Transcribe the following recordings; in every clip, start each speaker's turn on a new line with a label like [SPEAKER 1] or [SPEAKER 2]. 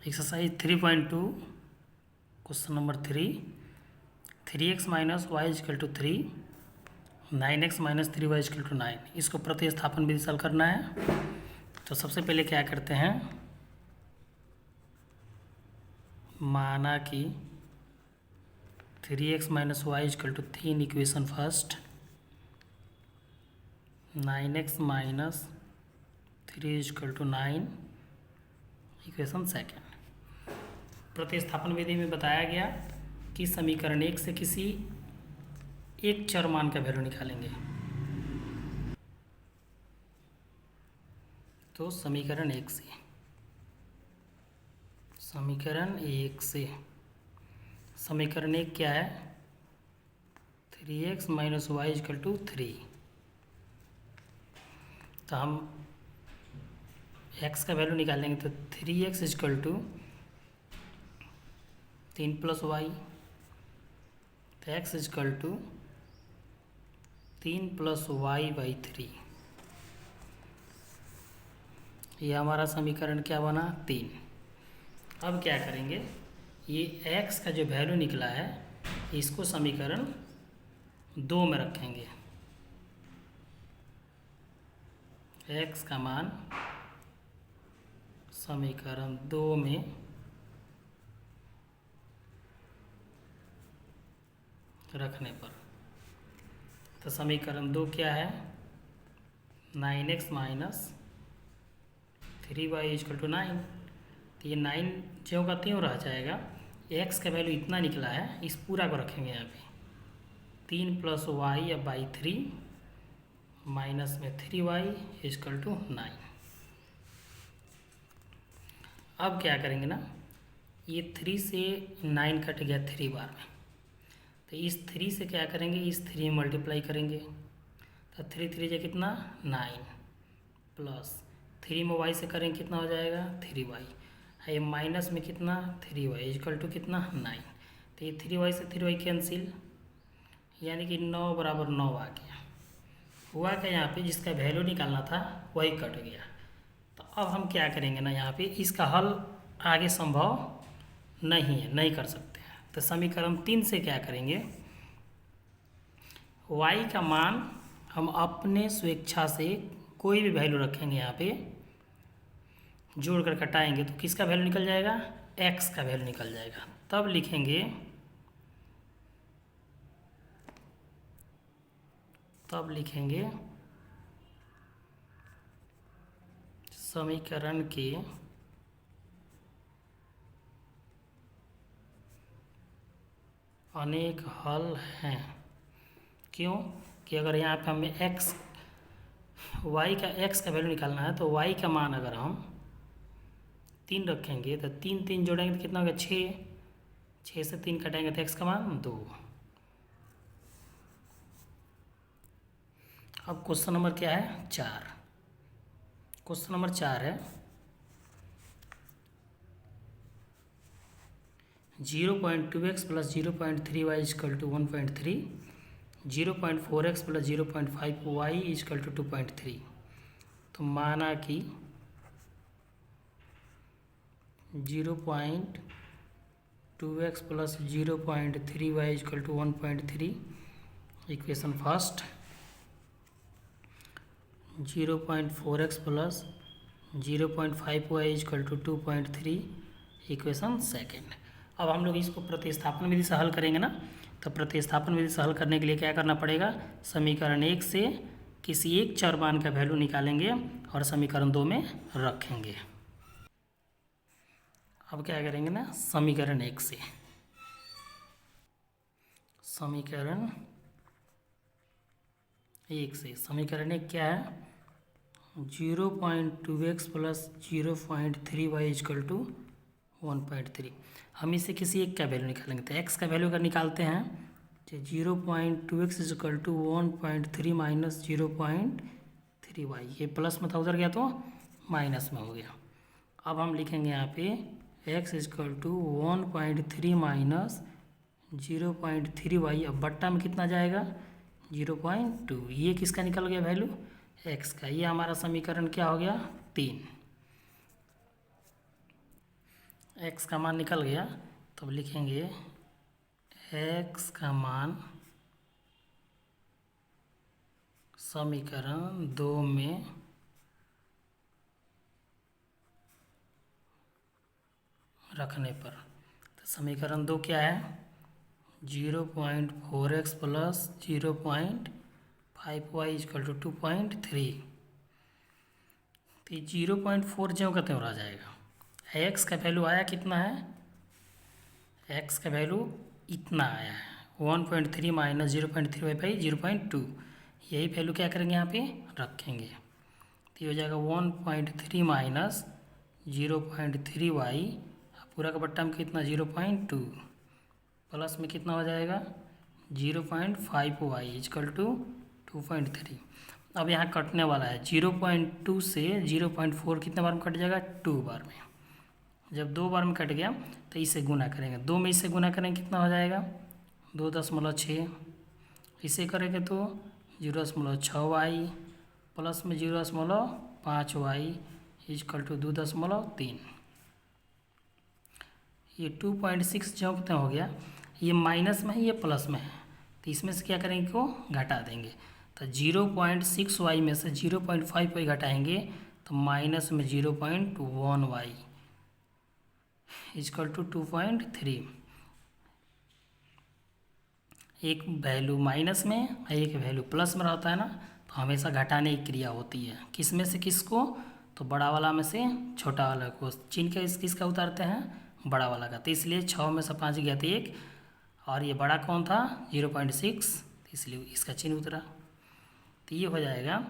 [SPEAKER 1] Exercise 3.2 question number 3 3x minus y is equal to 3 9x minus 3y is equal to 9। इसको प्रतिस्थापन विधि से हल करना है। तो सबसे पहले क्या करते हैं, माना कि 3x minus y is equal to 3 equation first, 9x minus 3 is equal to 9 equation second. प्रतिस्थापन विधि में बताया गया कि समीकरण 1 से किसी एक चर मान का वैल्यू निकालेंगे। तो समीकरण 1 से समीकरण 1 क्या है, 3x minus y is equal to 3। तो हम x का वैल्यू निकालेंगे तो 3x is equal to 3 plus y, तो x is equal to 3 plus y by 3। यह हमारा समीकरण क्या बना, 3। अब क्या करेंगे, ये x का जो वैल्यू निकला है इसको समीकरण 2 में रखेंगे। x का मान समीकरण 2 में रखने पर, तो समीकरण 2 क्या है, 9x minus 3y is equal to 9। तो ये 9 ज्यों का त्यों रह जाएगा। x का वैल्यू इतना निकला है, इस पूरा को रखेंगे यहाँ पे, 3 प्लस वाई या बाई 3 माइनस में 3y इजकल टू 9। अब क्या करेंगे ना, ये 3 से 9 कट गया 3 बार में, तो इस 3 से क्या करेंगे, इस 3 में मल्टीप्लाई करेंगे। तो 3 3 जो कितना 9 प्लस 3 में y से करेंगे कितना हो जाएगा 3y, ये माइनस में कितना 3y इजकल टू कितना 9। तो ये 3y से 3y कैंसिल, यानी कि 9 बराबर 9 आ गया। हुआ क्या, यहाँ पे जिसका वैल्यू निकालना था वही कट गया। तो अब हम क्या करेंगे ना, यहाँ पे इसका हल आगे संभव नहीं है, नहीं कर सकते हैं। तो समीकरण 3 से क्या करेंगे, y का मान हम अपने स्वेच्छा से कोई भी वैल्यू रखेंगे, यहाँ पे जोड़कर घटाएंगे तो किसका वैल्यू निकल जाएगा, x का वैल्यू निकल जाएगा। तब लिखेंगे समीकरण के अनेक हल हैं। क्यों कि अगर यहाँ पे हमें x का वैल्यू निकालना है, तो y का मान अगर हम 3 रखेंगे तो 3 3 जोड़ेंगे तो कितना होगा 6, 6 से 3 कटेंगे तो x का मान 2। अब क्वेश्चन नंबर क्या है 4। क्वेश्चन नंबर 4 है 0.2x plus 0.3y is equal to 1.3, 0.4x plus 0.5y is equal to 2.3। तो माना कि 0.2x plus 0.3y is equal to 1.3 equation first, 0.4x plus 0.5y is equal to 2.3 equation second. अब हम लोग इसको प्रतिस्थापन विधि से हल करेंगे ना। तो प्रतिस्थापन विधि से हल करने के लिए क्या करना पड़ेगा, समीकरण 1 से किसी एक चर मान का वैल्यू निकालेंगे और समीकरण 2 में रखेंगे। अब क्या करेंगे ना, समीकरण 1 से समीकरण 1 क्या है, 0.2x plus 0.3y is equal to 1.3। हम इसे किसी एक का वैल्यू निकालेंगे। तो x का वैल्यू अगर निकालते हैं तो 0.2x is equal to 1.3 minus 0.3y, ये प्लस में था उधर गया तो माइनस में हो गया। अब हम लिखेंगे यहाँ पे x is equal to 1.3 minus 0.3y, अब बट्टा में कितना जाएगा 0.2, ये किसका निकल गया वैल्यू x का। ये हमारा समीकरण क्या हो गया 3। एक्स का मान निकल गया, तो अब लिखेंगे एक्स का मान समीकरण 2 में रखने पर। तो समीकरण 2 क्या है? 0.4x plus 0.5y equal to 2.3। तो 0.4 ज्यों का त्यों रह जाएगा। एक्स का वैल्यू आया कितना है? एक्स का वैल्यू इतना आया है 1.3 माइनस 0.3 0.2। यही वैल्यू क्या करेंगे यहाँ पे रखेंगे, तो ये हो जाएगा 1.3 माइनस 0.3y पूरा का बट्टा में कितना 0.2 प्लस में कितना हो जाएगा 0.5y इक्वल टू 2.3। अब यहाँ कटने वाला है 0.2 से 0.4 कितने बार में कट जाएगा 2 बार में। जब 2 बार में कट गया तो इसे गुना करेंगे, 2 में इसे गुना करेंगे कितना हो जाएगा 2.6। इसे करेंगे तो 0.6y प्लस में 0.5y इक्वल टू 2.3। ये 2.6 जो कितना हो गया, ये माइनस में है ये प्लस में है, तो इसमें से क्या करेंगे को घटा देंगे। तो 0.6y में से 0.5y घटाएंगे तो माइनस में 0.1y इक्वल टू 2.3। एक वैल्यू माइनस में एक वैल्यू प्लस में रहता है ना, तो हमेशा घटाने की क्रिया होती है। किस में से किसको? तो बड़ा वाला में से छोटा वाला को चिन्ह के किसका उतारते हैं बड़ा वाला का। तो इसलिए 6 में से 5 गया तो 1, और ये बड़ा कौन था 0.6, इसलिए इसका चिन्ह उतरा। तो ये हो जाएगा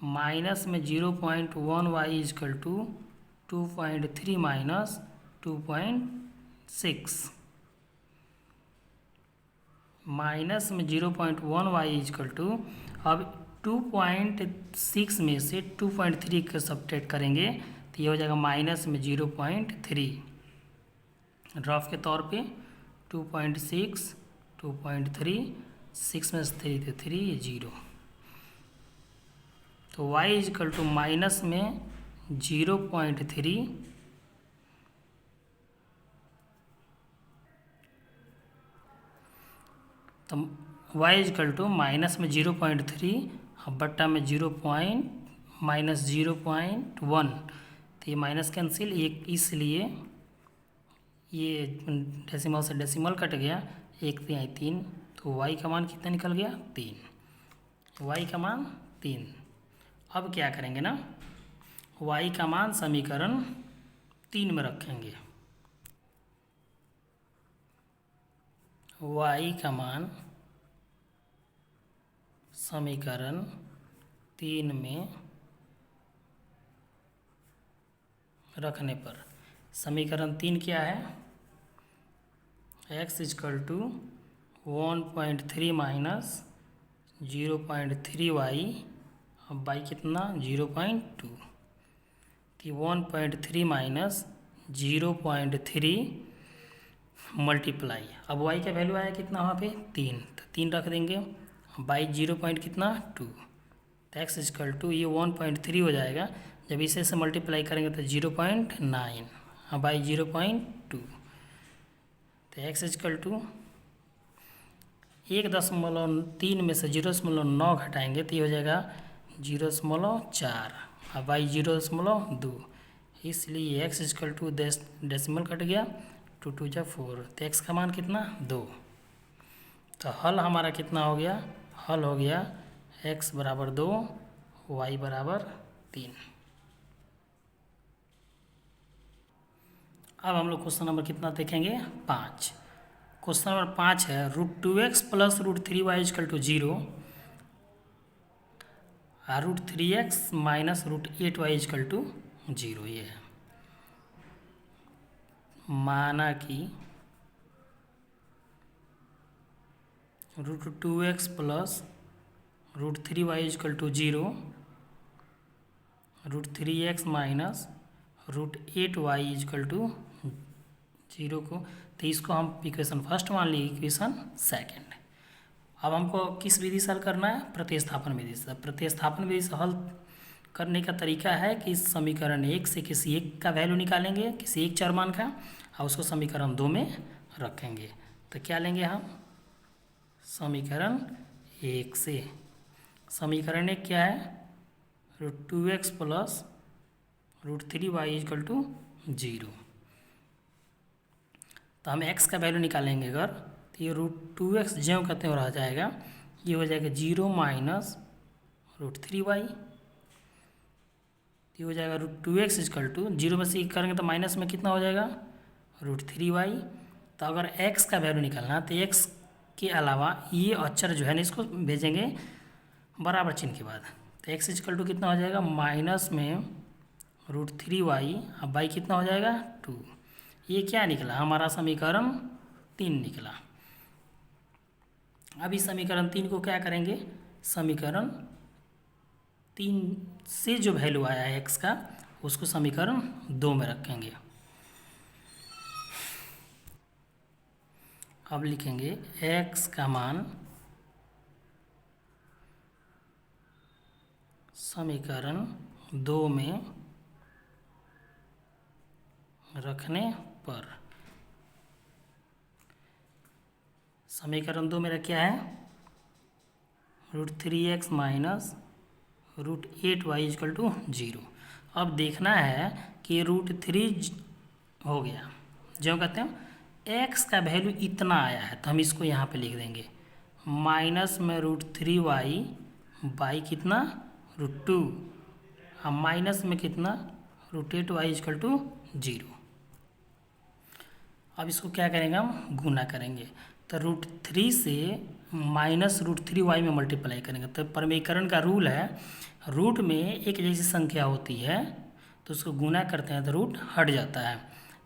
[SPEAKER 1] माइनस में 0.1y equal to 2.3 minus 2.6 minus में 0.1y इक्वल टू, अब 2.6 में से 2.3 का सब्ट्रैक्ट करेंगे तो ये हो जाएगा माइनस में 0.3। रफ के तौर पे 2.6 2.3 6 में से 3 थे 3 0, तो y इक्वल टू माइनस में 0.3 तो y इक्वल टू माइनस में 0.3 बट्टा में माइनस 0.1। तो ये माइनस कैंसिल, एक इसलिए ये डेसिमल से डेसिमल कट गया, 1/3, तो y का मान कितना निकल गया 3। y का मान 3। अब क्या करेंगे ना, y का मान समीकरण 3 में रखेंगे। y का मान समीकरण 3 में रखने पर समीकरण 3 क्या है, x equal to 1.3 minus 0.3y अब बाई कितना 0.2। तो 1.3 माइनस 0.3 मल्टीप्लाई, अब y का वैल्यू आया कितना वहाँ पे 3, तो 3 रख देंगे बाई 0. कितना 2, तो x इक्वल टू ये 1.3 हो जाएगा। जब इसे से मल्टीप्लाई करेंगे तो 0.9 बाई 0.2, तो x इक्वल टू 1.3 में से 0.9 घटाएंगे तो ये हो जाएगा 0.4 बाई 0.2, इसलिए x equal to decimal cut गया 2 2 जा 4, तो x का मान कितना 2। तो हल हमारा कितना हो गया, हल हो गया x बराबर 2 y बराबर 3। अब हम लोग क्वेश्चन नंबर कितना देखेंगे 5। क्वेश्चन नंबर 5 है √2x plus √3y equal to 0 और √3x minus √8y equal to 0। ये है माना कि √2x plus √3y equal to 0 √3x minus √8y equal to 0 को, तो इसको हम इक्वेशन फर्स्ट मान ली, इक्वेशन सेकंड। अब हमको किस विधि से हल करना है, प्रतिस्थापन विधि से। प्रतिस्थापन विधि से हल करने का तरीका है कि समीकरण 1 से किसी एक का वैल्यू निकालेंगे, किसी एक चरमान का, और उसको समीकरण 2 में रखेंगे। तो क्या लेंगे हम? समीकरण 1 से समीकरण 1 क्या है? √2x plus √3y equal to 0। तो हम x का वैल्यू निकालेंगे अगर, तो ये √2x ज्यों कहते हैं रह जाएगा, ये हो जाएगा 0 माइनस √3y, ये हो जाएगा √2x इक्वल टू 0 में से करेंगे तो माइनस में कितना हो जाएगा? √3y। तो अगर x का वैल्यू निकालना तो x के अलावा ये अक्षर जो है ना इसको भेजेंगे बराबर चिन्ह के बाद। तो x इक्वल टू कितना हो जाएगा? माइनस में √3y, अब y कितना हो जाएगा? 2। ये क्या निकला? हमारा समीकरण 3 निकला। अब इस समीकरण 3 को क्या करेंगे? समीकरण 3 से जो वैल्यू आया है x का, उसको समीकरण 2 में रखेंगे। अब लिखेंगे x का मान समीकरण 2 में रखने पर, समीकरण 2 मेरा क्या है? √3x minus √8y equal to 0। अब देखना है कि √3 हो गया, जो कहते हैं x का वैल्यू इतना आया है, तो हम इसको यहाँ पे लिख देंगे माइनस में √3y, y कितना? √2, अब माइनस में कितना? √8y equal to 0। अब इसको क्या करेंगे? हम गुना करेंगे। तो √3 से माइनस √3y में मल्टीप्लाई करेंगे। तो परमीकरण का रूल है, रूट में एक जैसी संख्या होती है तो उसको गुना करते हैं तो रूट हट जाता है।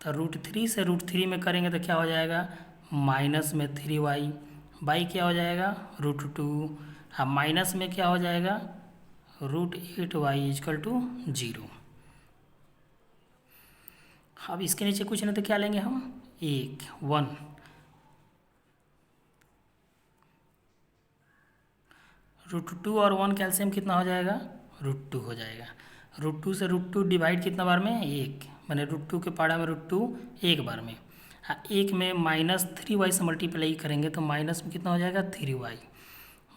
[SPEAKER 1] तो √3 से √3 में करेंगे तो क्या हो जाएगा? माइनस में 3y, y क्या हो जाएगा? √2, अब माइनस में क्या हो जाएगा? √8y equal to 0। अब इसके नीचे कुछ नहीं तो क्या लेंगे हम? 1 √2 और 1 कैल्शियम कितना हो जाएगा? √2 हो जाएगा। √2 से √2 डिवाइड कितना बार में? 1, मैंने √2 के पाड़ा में √2 एक बार में। हाँ, 1 में माइनस 3y से मल्टीप्लाई करेंगे तो माइनस में कितना हो जाएगा? 3y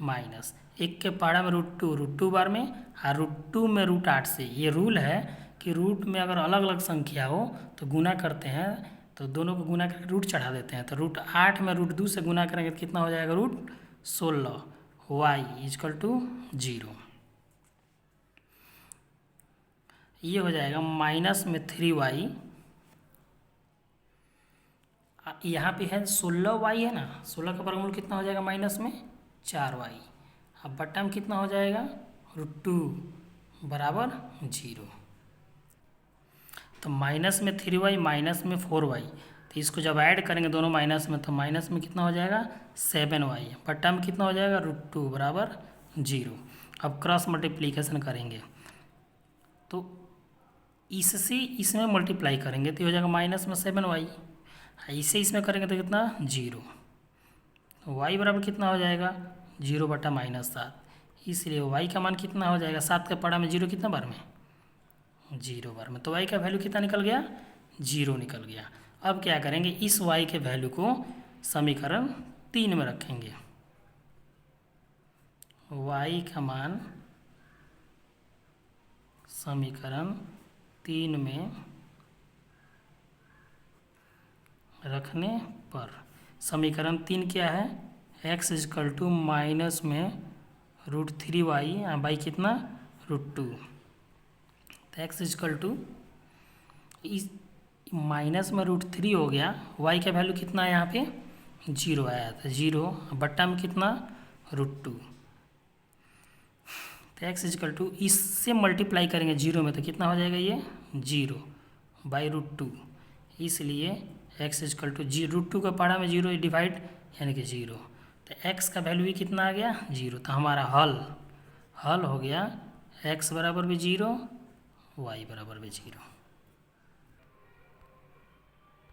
[SPEAKER 1] माइनस 1 के पाड़ा में √2 बार में, हाँ √2 में √8 से। ये रूल है कि रूट में अगर अलग अलग संख्या हो तो गुना करते हैं, तो दोनों को गुना करके रूट चढ़ा देते हैं। तो √8 में √2 से गुना करेंगे तो कितना हो जाएगा? √16 y इक्वल टू 0। ये हो जाएगा माइनस में 3y, यहाँ पे है 16y है ना, 16 का वर्गमूल कितना हो जाएगा? माइनस में 4y, अब बट्टा में कितना हो जाएगा? √2 बराबर 0। तो माइनस में 3y माइनस में 4y, तो इसको जब ऐड करेंगे दोनों माइनस में तो माइनस में कितना हो जाएगा? 7y, बट्टा में कितना हो जाएगा? √2 बराबर 0। अब क्रॉस मल्टीप्लिकेशन करेंगे तो इससे इसमें मल्टीप्लाई करेंगे तो हो जाएगा माइनस में 7y, इसे इसमें करेंगे तो कितना? 0। तो y बराबर कितना हो जाएगा? 0 बटा -7, इसलिए y का मान कितना हो जाएगा? 7 के पाड़ा में 0 कितना बार में? 0 बार में। तो y का वैल्यू कितना निकल गया? 0 निकल गया। अब क्या करेंगे? इस y के वैल्यू को समीकरण 3 में रखेंगे। y का मान समीकरण 3 में रखने पर, समीकरण 3 क्या है? x इक्वल टू माइनस में √3y, y कितना? √2। तो x इक्वल टू इस माइनस में √3 हो गया, y का वैल्यू कितना है? यहाँ पे 0 आया था, 0 बट्टा में कितना? √2। तो x इक्वल टू इससे मल्टीप्लाई करेंगे 0 में तो कितना हो जाएगा? ये 0 बाई √2, इसलिए x इक्वल टू √2 का पाड़ा में 0 डिवाइड यानी कि 0। तो x का वैल्यू भी कितना आ गया? 0। तो हमारा हल हो गया x बराबर भी 0, y बराबर भी 0।